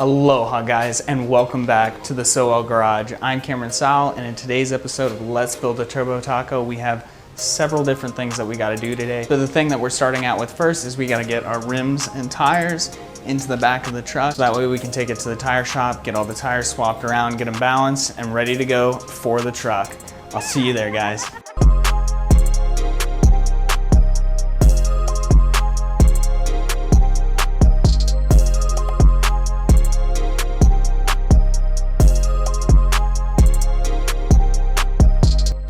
Aloha guys, and welcome back to the SoWell Garage. I'm Cameron Sowell, and in today's episode of Let's Build a Turbo Taco, we have several different things that we gotta do today. So the thing that we're starting out with first is we gotta get our rims and tires into the back of the truck. So that way we can take it to the tire shop, get all the tires swapped around, get them balanced, and ready to go for the truck. I'll see you there, guys.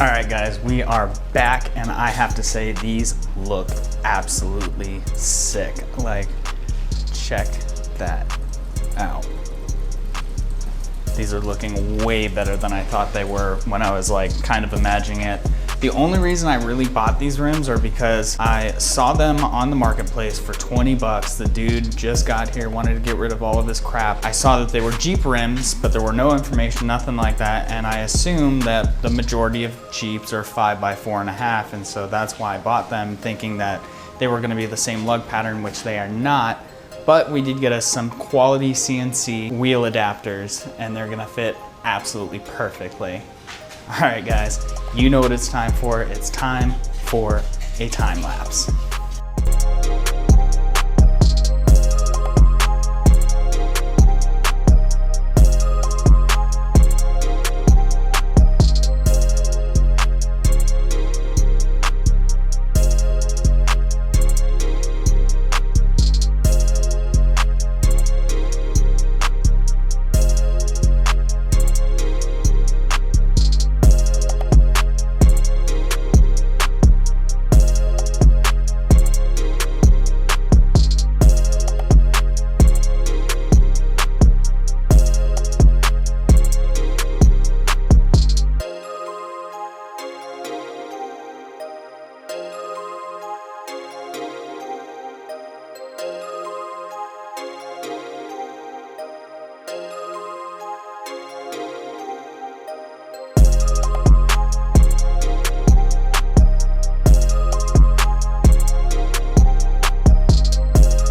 All right guys, we are back, and I have to say these look absolutely sick. Like, check that out. These are looking way better than I thought they were when I was like kind of imagining it. The only reason I really bought these rims are because I saw them on the marketplace for 20 bucks. The dude just got here, wanted to get rid of all of his crap. I saw that they were Jeep rims, but there were no information, nothing like that. And I assumed that the majority of Jeeps are 5x4.5. And so that's why I bought them, thinking that they were gonna be the same lug pattern, which they are not. But we did get us some quality CNC wheel adapters, and they're gonna fit absolutely perfectly. All right guys, you know what it's time for. It's time for a time lapse.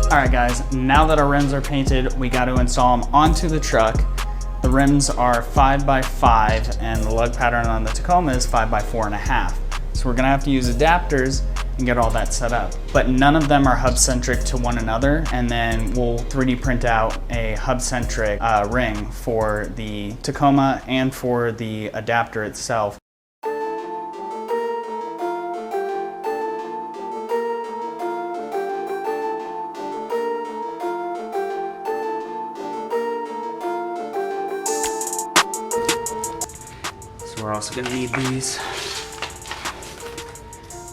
All right guys, now that our rims are painted, we got to install them onto the truck. The rims are 5x5 and the lug pattern on the Tacoma is 5x4.5. So we're gonna have to use adapters and get all that set up. But none of them are hub-centric to one another, and then we'll 3D print out a hub-centric ring for the Tacoma and for the adapter itself. We're also gonna need these.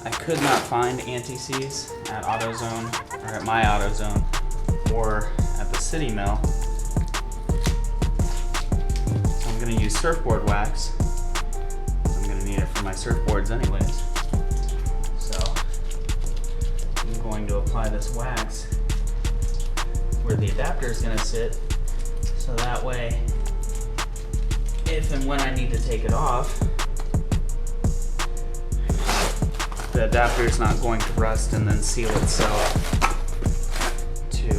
I could not find anti-seize at AutoZone, or at my AutoZone, or at the City Mill. So I'm gonna use surfboard wax. I'm gonna need it for my surfboards anyways. So I'm going to apply this wax where the adapter is gonna sit, so that way if and when I need to take it off, the adapter is not going to rust and then seal itself to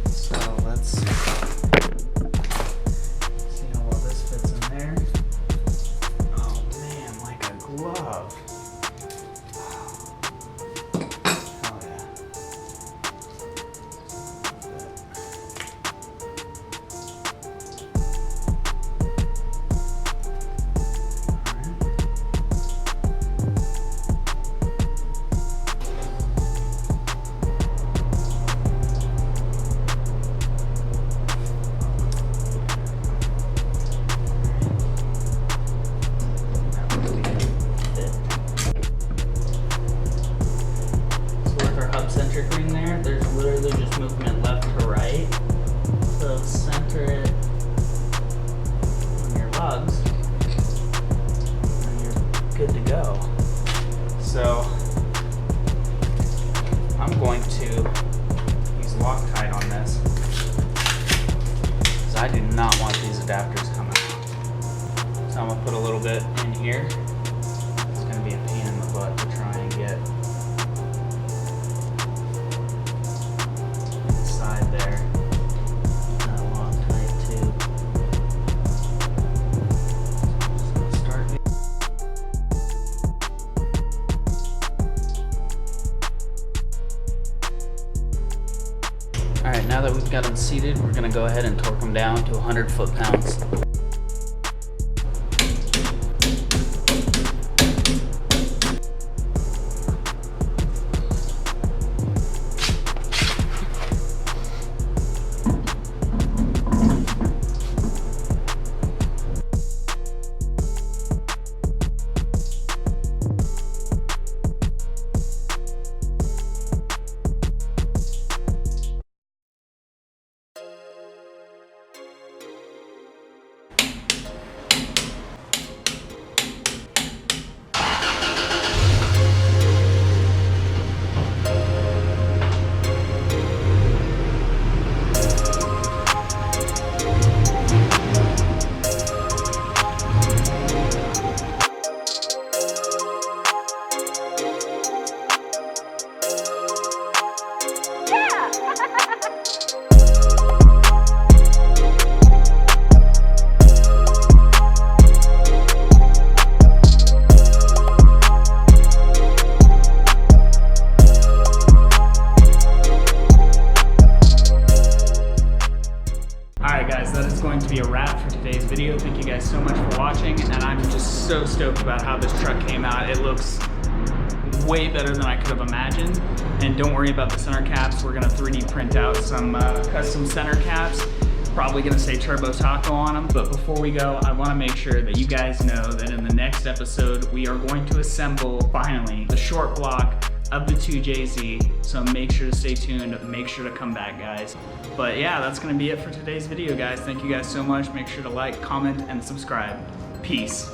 so let's see how well this fits in there. Oh man, like a glove. Centric ring there, there's literally just movement left to right. So center it on your lugs and you're good to go. So I'm going to use Loctite on this because I do not want these adapters coming out. So I'm gonna put a little bit in here. It's gonna be a pain in the butt to try and get now that we've got them seated, we're gonna go ahead and torque them down to 100 foot-pounds. That is going to be a wrap for today's video. Thank you guys so much for watching, and I'm just so stoked about how this truck came out. It looks way better than I could have imagined. And don't worry about the center caps. We're gonna 3D print out some custom center caps. Probably gonna say Turbo Taco on them. But before we go, I wanna make sure that you guys know that in the next episode, we are going to assemble, finally, the short block of the 2JZ, so make sure to stay tuned, make sure to come back, guys. But yeah, that's gonna be it for today's video, guys. Thank you guys so much. Make sure to like, comment, and subscribe. Peace.